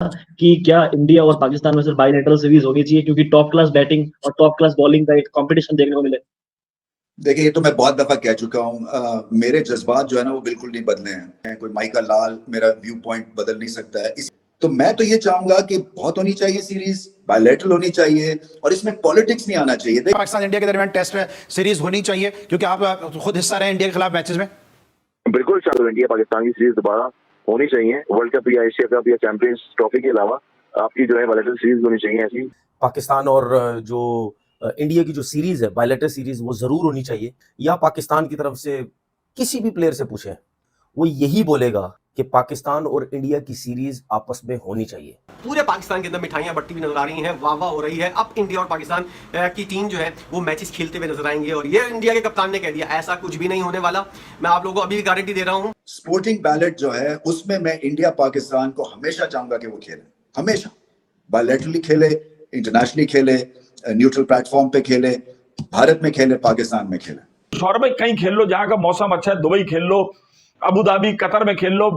कि क्या इंडिया और पाकिस्तान में सिर्फ बायलैटरल सीरीज होनी चाहिए क्योंकि टॉप क्लास बैटिंग और टॉप क्लास बॉलिंग का एक कंपटीशन देखने को मिले। देखिए, ये तो मैं बहुत दफा कह चुका हूँ। मेरे जज्बात जो है ना वो बिल्कुल नहीं बदले हैं। कोई माइका लाल मेरा व्यू पॉइंट बदल नहीं सकता है। तो मैं तो ये चाहूंगा कि बहुत होनी चाहिए सीरीज, बायलैटरल होनी चाहिए और इसमें पॉलिटिक्स नहीं आना चाहिए। पाकिस्तान इंडिया के दरमियान टेस्ट सीरीज होनी चाहिए क्योंकि आप खुद हिस्सा रहे इंडिया के खिलाफ मैचेस में। बिल्कुल चालू इंडिया पाकिस्तान की सीरीज दोबारा होनी चाहिए। वर्ल्ड कप या एशिया कप या चैंपियंस ट्रॉफी के अलावा आपकी जो है बायलैटरल सीरीज होनी चाहिए ऐसी। पाकिस्तान और जो इंडिया की जो सीरीज है बायलैटरल सीरीज वो जरूर होनी चाहिए। या पाकिस्तान की तरफ से किसी भी प्लेयर से पूछें वो यही बोलेगा कि पाकिस्तान और इंडिया की सीरीज आपस में होनी चाहिए। पूरे पाकिस्तान के अंदर मिठाइयां बटती हुई नजर आ रही हैं, वाह वाह हो रही है। अब इंडिया और पाकिस्तान की टीम जो है वो मैचेस खेलते हुए नजर आएंगे और ये इंडिया के कप्तान ने कह दिया ऐसा कुछ भी नहीं होने वाला। मैं आप लोगों को अभी भी गारंटी दे रहा हूं। स्पोर्टिंग बैलेट जो है उसमें मैं इंडिया पाकिस्तान को हमेशा चाहूंगा कि वो खेले, हमेशा बायलैटरली खेले, इंटरनेशनली खेले, न्यूट्रल प्लेटफॉर्म पे खेले, भारत में खेले, पाकिस्तान में खेले। शौरभ भाई कहीं खेल लो जहां का मौसम अच्छा है, दुबई खेल लो, अबू धाबी, कतर में खेल लो।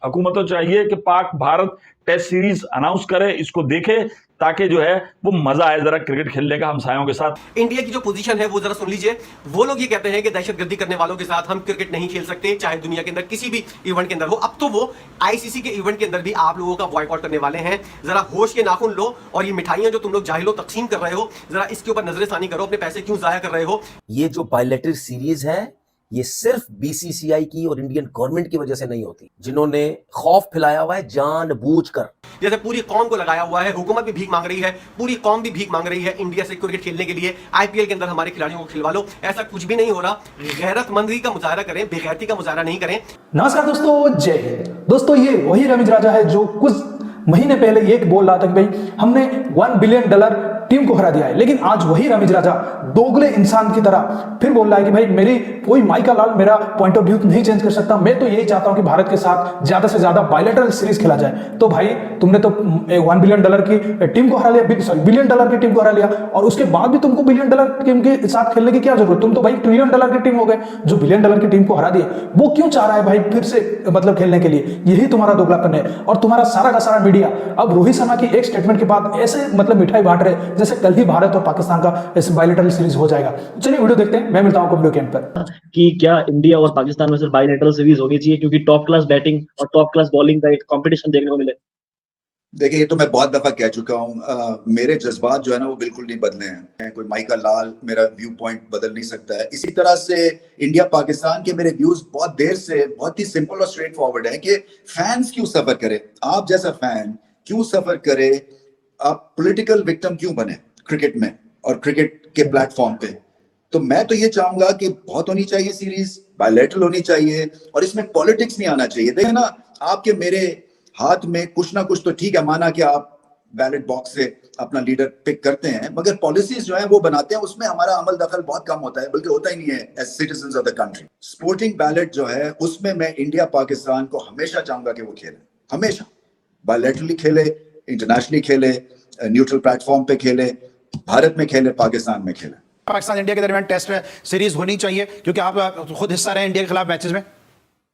हुकूमतों चाहिए कि Pak Bharat test series announce करे, इसको देखे ताकि जो है वो मजा आए जरा क्रिकेट खेलने का हमसायों के साथ। इंडिया की जो पोजीशन है वो जरा सुन लीजिए। वो लोग ये कहते हैं कि दहशतगर्दी करने वालों के साथ हम क्रिकेट नहीं खेल सकते, चाहे दुनिया के अंदर किसी भी इवेंट के अंदर हो। अब तो वो आईसीसी के इवेंट के अंदर भी आप लोगों का बॉयकॉट करने वाले हैं। जरा होश के नाखून लो और ये मिठाइयां जो तुम लोग जाहिलो तकसीम कर रहे हो, जरा इसके ऊपर नजरसानी करो। अपने पैसे क्यों जाया कर रहे हो? ये जो बायलैटरल सीरीज है ये सिर्फ बीसीसीआई की और इंडियन गवर्नमेंट की वजह से नहीं होती, जिन्होंने खौफ फैलाया हुआ है जानबूझकर। जैसे पूरी कौम को लगाया हुआ है, हुकूमत भी भीख मांग रही है, पूरी कौम भी भीख मांग रही है इंडिया से क्रिकेट खेलने के लिए। आईपीएल के अंदर हमारे खिलाड़ियों को खिलवा लो, ऐसा कुछ भी नहीं हो रहा। गैरतमंदी का मुजाहरा करें, बेगैरती का मुजाहरा नहीं करें। नमस्कार दोस्तों, जय हिंद। दोस्तों ये वही रमीज राजा है जो कुछ महीने पहले ये बोल रहा था कि भाई हमने $1 बिलियन टीम को हरा दिया है, लेकिन आज वही रमीज राजा दोगले इंसान की तरह फिर बोल रहा है कि भाई मेरी कोई माइका लाल मेरा पॉइंट ऑफ व्यू नहीं चेंज कर सकता। मैं तो यही चाहता हूं कि भारत के साथ ज्यादा से ज्यादा बायलैटरल सीरीज खेला जाए। तो भाई तुमने तो $1 बिलियन की टीम को हरा लिया, सॉरी $1 बिलियन की टीम को हरा लिया, और उसके बाद भी तुमको $1 बिलियन टीम के साथ खेलने की क्या जरूरत? तुम तो भाई $1 ट्रिलियन की टीम हो गए। जो $1 बिलियन की टीम को हरा दिए वो क्यों चाह रहा है भाई फिर से मतलब खेलने के लिए? यही तुम्हारा दोगलापन है। और तुम्हारा सारा का सारा मीडिया अब रोहित शर्मा की एक स्टेटमेंट के बाद ऐसे मतलब मिठाई बांट रहे जैसे कल ही भारत और पाकिस्तान का इस बायलैटरल सीरीज हो जाएगा। चलिए वीडियो देखते हैं, मैं मिलता हूं वीडियो के एंड पर। कि क्या इंडिया और पाकिस्तान में सिर्फ बायलैटरल सीरीज होनी चाहिए क्योंकि टॉप क्लास बैटिंग और टॉप क्लास बॉलिंग का एक कंपटीशन देखने को मिले। देखिए, ये तो मैं बहुत दफा कह चुका हूँ। मेरे जज्बात जो है ना वो बिल्कुल नहीं बदले हैं। कोई माइका लाल मेरा व्यू पॉइंट बदल नहीं सकता है। इसी तरह से इंडिया पाकिस्तान के मेरे व्यूज बहुत देर से बहुत ही सिंपल और स्ट्रेट फॉरवर्ड है कि फैंस क्यों सफर करे, आप जैसा फैन क्यों सफर करे, आप पॉलिटिकल विक्टिम क्यों बने क्रिकेट में और क्रिकेट के प्लेटफॉर्म पे। तो मैं तो ये चाहूंगा कि बहुत होनी चाहिए सीरीज, बायलैटरल होनी चाहिए और इसमें पॉलिटिक्स नहीं आना चाहिए। देखिए ना, आपके मेरे हाथ में कुछ ना कुछ तो ठीक है, माना कि आप बैलेट बॉक्स से अपना लीडर पिक करते हैं, मगर पॉलिसीज जो है वो बनाते हैं, उसमें हमारा अमल दखल बहुत कम होता है, बल्कि होता ही नहीं है as citizens of the country. Sporting ballot जो है उसमें मैं इंडिया पाकिस्तान को हमेशा चाहूंगा कि वो खेले, हमेशा बायलैटरली खेले, इंटरनेशनली खेले, न्यूट्रल प्लेटफॉर्म पे खेले, भारत में खेले, पाकिस्तान में खेले। पाकिस्तान इंडिया के दरमियान टेस्ट सीरीज होनी चाहिए क्योंकि आप खुद हिस्सा रहे इंडिया के खिलाफ मैचेस में।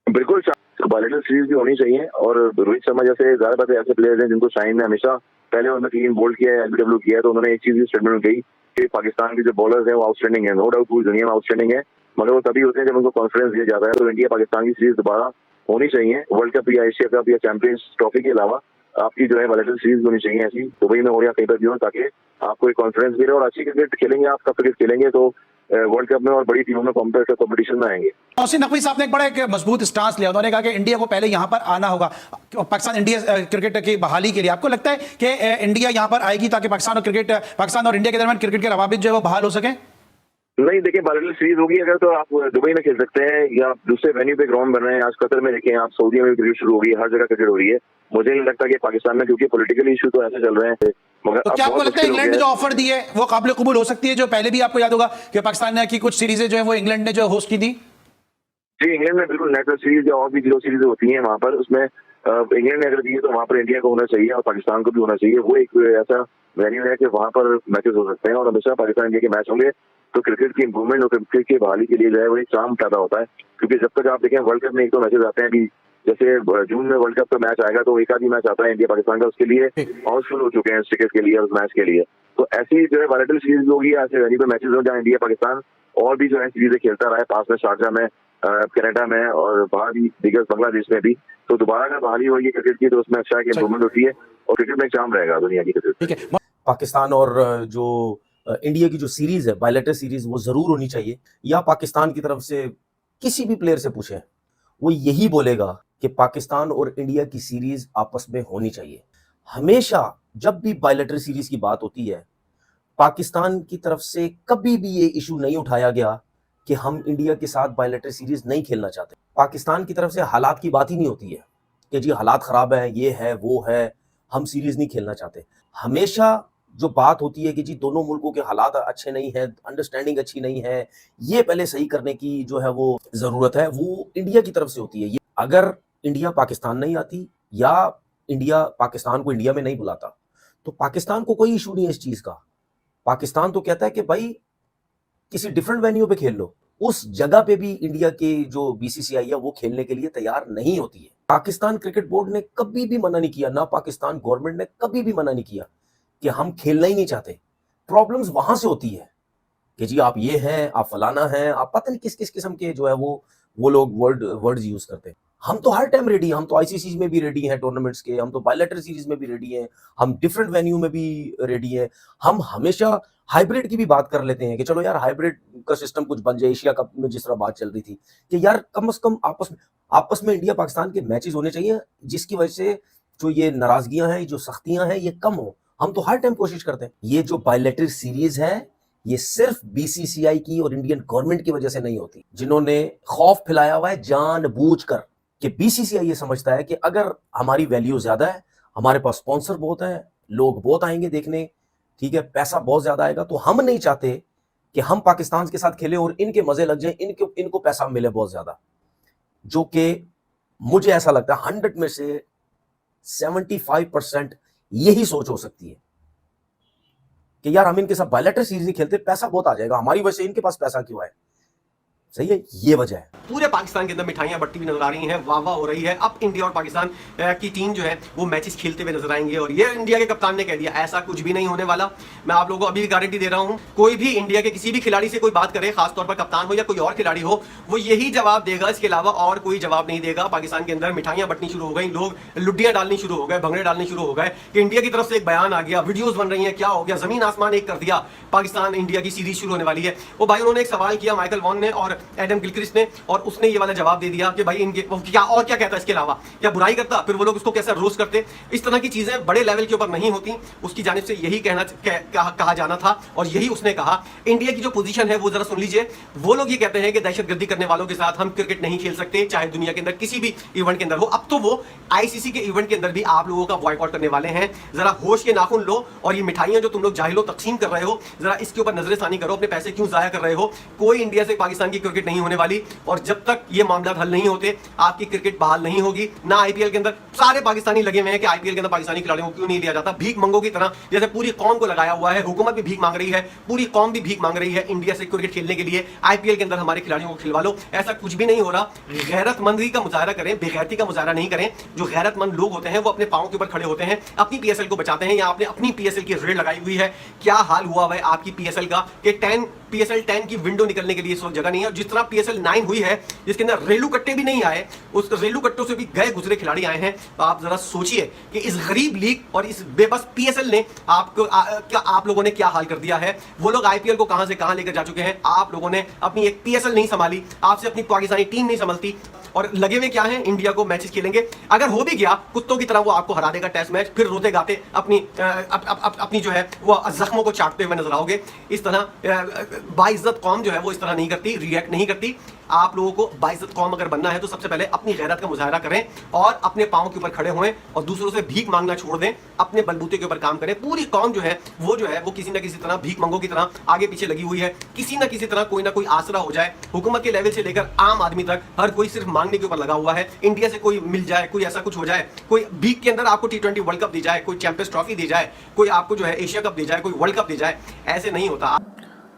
बिल्कुल बायलैटरल सीरीज भी होनी चाहिए और रोहित शर्मा जैसे ज्यादा बातें ऐसे प्लेयर्स हैं जिनको शाइन ने हमेशा पहले उन्होंने क्लीन बोल्ड किया है, एलबीडब्ल्यू किया है, तो उन्होंने एक चीज भी स्टेटमेंट में कही कि पाकिस्तान के जो बॉलर्स हैं वो आउटस्टैंडिंग है। नो डाउट पूरी दुनिया में आउटस्टैंडिंग है, मगर वो तभी होते हैं जब उनको कॉन्फिडेंस दिया जाता है। तो इंडिया पाकिस्तान की सीरीज दोबारा होनी चाहिए। वर्ल्ड कप या एशिया कप या चैंपियंस ट्रॉफी के अलावा आपकी जो है बायलैटरल सीरीज होनी चाहिए ऐसी, दुबई में हो या कहीं पर भी हो, ताकि आपको एक कॉन्फिडेंस मिले और अच्छी क्रिकेट खेलेंगे। आप सब क्रिकेट खेलेंगे तो वर्ल्ड कप में और बड़ी टीमों में कॉम्पिटिशन में आएंगे। मोहसिन नकवी साहब ने एक बड़ा एक मजबूत स्टांस लिया। उन्होंने कहा कि इंडिया को पहले यहां पर आना होगा पाकिस्तान इंडिया क्रिकेट की बहाली के लिए। आपको लगता है कि इंडिया यहां पर आएगी ताकि पाकिस्तान और इंडिया के दरमियान क्रिकेट के रवाबित जो है वो बहाल हो सके? नहीं, देखिए बायलैटरल सीरीज होगी अगर तो आप दुबई में खेल सकते हैं या दूसरे वेन्यू पे ग्राउंड बन रहे हैं। आज कतर में देखें आप, सऊदी में भी क्रिकेट शुरू हो गई है, हर जगह क्रिकेट हो रही है। मुझे नहीं लगता कि पाकिस्तान में, क्योंकि पॉलिटिकल इशू तो ऐसे चल रहे हैं, मगर तो क्या आपको लगता है इंग्लैंड ने जो ऑफर दी है वो काबिल कबूल हो सकती है? जो पहले भी आपको याद होगा कि पाकिस्तान की कुछ सीरीजें जो है वो इंग्लैंड ने जो होस्ट की थी। जी, इंग्लैंड में बिल्कुल नेशनल सीरीज या और भी जो सीरीज होती है वहां पर, उसमें इंग्लैंड ने अगर दी है तो वहां पर इंडिया को होना चाहिए और पाकिस्तान को भी होना चाहिए। वो एक ऐसा वेन्यू है कि वहां पर मैचेस हो सकते हैं और हमेशा पाकिस्तान इंडिया के मैच होंगे। तो क्रिकेट की इंप्रूवमेंट और क्रिकेट की बहाली के लिए जो है वो एक चार्म पैदा होता है, क्योंकि जब तक आप देखें वर्ल्ड कप में एक तो मैचेस आते हैं, अभी जैसे जून में वर्ल्ड कप का मैच आएगा तो एक आधी मैच आता है इंडिया पाकिस्तान का, उसके लिए हाउसफुल हो चुके हैं टिकट के लिए, उस मैच के लिए। तो ऐसी जो है बायलैटरल सीरीज होगी, ऐसे वेन्यू पे मैचेस हो जहाँ इंडिया पाकिस्तान और भी जो है सीरीजें खेलता रहा है, पास में शारजा में, कनाडा में और बाहर भी दिग्गज बांग्लादेश में भी। तो दोबारा अगर बहाली होगी क्रिकेट की तो उसमें अच्छा है कि इंप्रूवमेंट होती है और क्रिकेट में चाम रहेगा दुनिया की क्रिकेट। ठीक है। पाकिस्तान और जो इंडिया की जो सीरीज है बायलैटरल सीरीज वो जरूर होनी चाहिए, या पाकिस्तान की तरफ से किसी भी प्लेयर से पूछें वो यही बोलेगा कि पाकिस्तान और इंडिया की सीरीज आपस में होनी चाहिए। हमेशा जब भी बायलैटरल सीरीज की बात होती है पाकिस्तान की तरफ से कभी भी ये इशू नहीं उठाया गया कि हम इंडिया के साथ बायलैटरल सीरीज नहीं खेलना चाहते। पाकिस्तान की तरफ से हालात की बात ही नहीं होती है कि जी हालात खराब है, ये है वो है, हम सीरीज नहीं खेलना चाहते। हमेशा जो बात होती है कि जी दोनों मुल्कों के हालात अच्छे नहीं है, अंडरस्टैंडिंग अच्छी नहीं है, ये पहले सही करने की जो है वो जरूरत है, वो इंडिया की तरफ से होती है। अगर इंडिया पाकिस्तान नहीं आती या इंडिया पाकिस्तान को इंडिया में नहीं बुलाता तो पाकिस्तान को कोई इशू नहीं है इस चीज का। पाकिस्तान तो कहता है कि भाई किसी डिफरेंट वेन्यू पे खेल लो। उस जगह पे भी इंडिया के जो बीसीसीआई है वो खेलने के लिए तैयार नहीं होती है। पाकिस्तान क्रिकेट बोर्ड ने कभी भी मना नहीं किया, ना पाकिस्तान गवर्नमेंट ने कभी भी मना नहीं किया कि हम खेलना ही नहीं चाहते। प्रॉब्लम्स वहां से होती है कि जी आप ये हैं, आप फलाना हैं, आप पता नहीं किस किस किस्म के जो है वो लोग वर्ड्स यूज करते हैं। हम तो हर टाइम रेडी हैं, हम तो आईसीसी में भी रेडी हैं टूर्नामेंट्स के, हम तो बायलैटरल सीरीज में भी रेडी हैं, हम डिफरेंट वेन्यू में भी रेडी हैं। हम हमेशा हाइब्रिड की भी बात कर लेते हैं कि चलो यार हाइब्रिड का सिस्टम कुछ बन जाए। एशिया कप में जिस तरह बात चल रही थी कि यार कम से कम आपस में इंडिया पाकिस्तान के मैचेस होने चाहिए जिसकी वजह से जो ये नाराजगियां हैं, जो सख्तियां हैं, ये कम हो। हम तो हर टाइम कोशिश करते हैं। ये जो बायलैटरल सीरीज है ये सिर्फ बीसीसीआई की और इंडियन गवर्नमेंट की वजह से नहीं होती, जिन्होंने खौफ फैलाया हुआ है जानबूझकर कि बीसीसीआई ये समझता है कि अगर हमारी वैल्यू ज्यादा है, हमारे पास स्पॉन्सर बहुत है, लोग बहुत आएंगे देखने, ठीक है, पैसा बहुत ज्यादा आएगा, तो हम नहीं चाहते कि हम पाकिस्तान के साथ खेलें और इनके मजे लग जाए, इनको पैसा मिले बहुत ज्यादा। जो कि मुझे ऐसा लगता है 100 में से 75% यही सोच हो सकती है कि यार हम इनके साथ बायलैटरल सीरीज नहीं खेलते, पैसा बहुत आ जाएगा, हमारी वजह से इनके पास पैसा क्यों है। सही है, ये वजह है। पूरे पाकिस्तान के अंदर मिठाइयां बटती हुई नजर आ रही हैं, वाह वाह हो रही है। अब इंडिया और पाकिस्तान की टीम जो है वो मैचेस खेलते हुए नजर आएंगे और ये इंडिया के कप्तान ने कह दिया ऐसा कुछ भी नहीं होने वाला। मैं आप लोगों को अभी गारंटी दे रहा हूं, कोई भी इंडिया के किसी भी खिलाड़ी से कोई बात करे, खासतौर पर कप्तान हो या कोई और खिलाड़ी हो, वो यही जवाब देगा, इसके अलावा और कोई जवाब नहीं देगा। पाकिस्तान के अंदर मिठाइयां बटनी शुरू हो गई, लोग लुड्डियां डालनी शुरू हो गए, भंगड़े डालने शुरू हो गए कि इंडिया की तरफ से एक बयान आ गया, वीडियोज बन रही है, क्या हो गया, जमीन आसमान एक कर दिया, पाकिस्तान इंडिया की सीरीज शुरू होने वाली है। वो भाई उन्होंने एक सवाल किया माइकल वॉन ने और एडम गिलक्रिस्ट ने, और उसने ये वाला जवाब दे दिया कि भाई इनके क्या और क्या कहता है, इसके अलावा क्या बुराई करता, फिर वो लोग उसको कैसा रोस्ट करते। इस तरह की चीजें बड़े लेवल के ऊपर नहीं होती। उसकी जानिब से यही कहा जाना था और यही उसने कहा। इंडिया की जो पोजीशन है वो जरा सुन लीजिए। वो लोग ये कहते हैं कि दहशतगर्दी करने वालों के साथ हम क्रिकेट नहीं खेल सकते, चाहे दुनिया के अंदर किसी भी इवेंट के अंदर हो। अब तो वो आईसीसी के इवेंट के अंदर भी आप लोगों का बॉयकॉट करने वाले हैं। जरा होश के नाखून लो और ये मिठाइयां जो तुम लोग जाहिलो तकसीम कर रहे हो, जरा इसके ऊपर नजरसानी करो, अपने पैसे क्यों जाया कर रहे हो। कोई इंडिया से पाकिस्तान की क्रिकेट नहीं होने वाली और जब तक ये मामला हल नहीं होते आपकी क्रिकेट बहाल नहीं होगी। ना आईपीएल के अंदर सारे पाकिस्तानी लगे हुए हैं कि आईपीएल के अंदर पाकिस्तानी खिलाड़ियों को क्यों नहीं लिया जाता, भीख मंगों की तरह जैसे पूरी कौम को लगाया हुआ है। हुकूमत भी भीख मांग रही है, पूरी कौम भी भीख मांग रही है इंडिया से क्रिकेट खेलने के लिए। आईपीएल के अंदर हमारे खिलाड़ियों को खिलवा लो, ऐसा कुछ भी नहीं हो रहा। गैरतमंदी का मुजाहरा करें, बेगैरती का मुजाहरा नहीं करें। जो गैरतमंद लोग होते हैं वो अपने पांव के ऊपर खड़े होते हैं, अपनी पीएसएल को बचाते हैं। या आपने अपनी पीएसएल की रेड लगाई हुई है, क्या हाल हुआ है आपकी पीएसएल का कि पीएसएल 10 की विंडो निकलने के लिए इस वक्त जगह नहीं है। जिस तरह पीएसएल 9 हुई है जिसके अंदर रेलू कट्टे भी नहीं आए, उस रेलू कट्टों से भी गए गुजरे खिलाड़ी आए हैं। तो आप जरा सोचिए कि इस गरीब लीग और इस बेबस पीएसएल ने क्या आप लोगों ने क्या हाल कर दिया है। वो लोग आईपीएल को कहां से कहां लेकर जा चुके हैं। आप लोगों ने अपनी एक पीएसएल नहीं संभाली, आपसे अपनी पाकिस्तानी टीम नहीं संभलती और लगे हुए क्या हैं, इंडिया को मैचेस खेलेंगे। अगर हो भी गया कुत्तों की तरह वो आपको हरा देगा टेस्ट मैच, फिर रोते गाते अपनी जो है वो जख्मों को चाटते हुए नजर आओगे। इस तरह बाइज्जत कौम जो है वो इस तरह नहीं करती, रिएक्ट नहीं करती। आप लोगों को बाइज्जत कौम अगर बनना है तो सबसे पहले अपनी गैरत का मुजाहरा करें और अपने पांव के ऊपर खड़े हों और दूसरों से भीख मांगना छोड़ दें, अपने बलबूते के ऊपर काम करें। पूरी कौम जो है वो किसी ना किसी तरह भीख मंगों की तरह आगे पीछे लगी हुई है। किसी ना किसी तरह कोई ना कोई आसरा हो जाए, हुकूमत के लेवल से लेकर आम आदमी तक हर कोई सिर्फ मांगने के ऊपर लगा हुआ है। इंडिया से कोई मिल जाए, कोई ऐसा कुछ हो जाए, कोई भीख के अंदर आपको T20 वर्ल्ड कप दी जाए, कोई चैंपियंस ट्रॉफी दी जाए, कोई आपको जो है एशिया कप दी जाए, कोई वर्ल्ड कप दी जाए, ऐसे नहीं होता।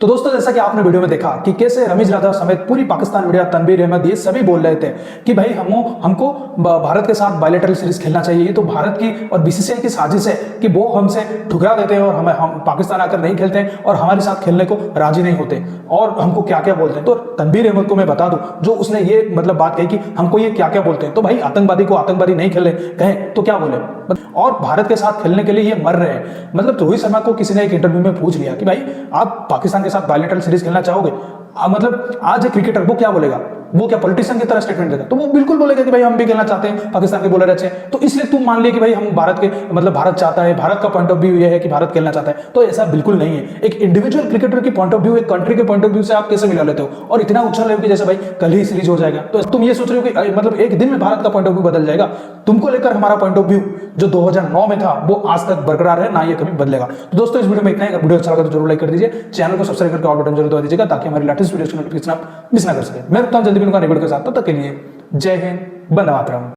तो दोस्तों जैसा कि आपने वीडियो में देखा कि कैसे रमीज राजा समेत पूरी पाकिस्तान मीडिया, तनवीर अहमद, ये सभी बोल रहे थे कि भाई हमको भारत के साथ बायलैटरल सीरीज खेलना चाहिए। ये तो भारत की और बीसीसीआई की साजिश है कि वो हमसे ठुकरा देते हैं और हम पाकिस्तान आकर नहीं खेलते हैं और हमारे साथ खेलने को राजी नहीं होते और हमको क्या क्या बोलते हैं। तो तनवीर अहमद को मैं बता दूं, जो उसने ये मतलब बात कही कि हमको ये क्या क्या बोलते हैं, तो भाई आतंकवादी को आतंकवादी नहीं खेले कहें तो क्या बोले, और भारत के साथ खेलने के लिए ये मर रहे हैं। मतलब रोहित शर्मा को किसी ने एक इंटरव्यू में पूछ लिया कि भाई आप पाकिस्तान के साथ बायलैटरल सीरीज खेलना चाहोगे? मतलब आज एक क्रिकेटर वो क्या बोलेगा, वो क्या पॉलिटिशियन की तरह स्टेटमेंट देगा? तो वो बिल्कुल बोलेगा कि भाई हम भी खेलना चाहते हैं, पाकिस्तान के बॉलर अच्छे हैं। तो इसलिए तुम मान लिया कि भाई हम भारत के मतलब भारत चाहता है, भारत का पॉइंट ऑफ व्यू ये है कि भारत खेलना चाहता है। तो ऐसा बिल्कुल नहीं है। एक इंडिविजुअल क्रिकेटर की पॉइंट ऑफ व्यू, एक कंट्री के पॉइंट ऑफ व्यू से आप कैसे मिला लेते हो और इतना उछल रहे हो कि जैसे भाई कल ही सीरीज हो जाएगा। तो तुम ये सोच रहे हो कि मतलब एक दिन में भारत का पॉइंट ऑफ व्यू बदल जाएगा? तुमको लेकर हमारा पॉइंट ऑफ व्यू जो 2009 में था वो आज तक बरकरार है, ना ये कभी बदलेगा। तो दोस्तों इस वीडियो में इतना ही। वीडियो अच्छा लगा तो जरूर लाइक कर दीजिए, चैनल को सब्सक्राइब करके ऑल बटन जरूर दबा दीजिएगा ताकि हमारी लेटेस्ट वीडियो की नोटिफिकेशन आप मिस ना कर सके। मैं रुकता हूं जल्दी मिलूंगा नई वीडियो के साथ, तब तक के लिए जय हिंद, वंदे मातरम।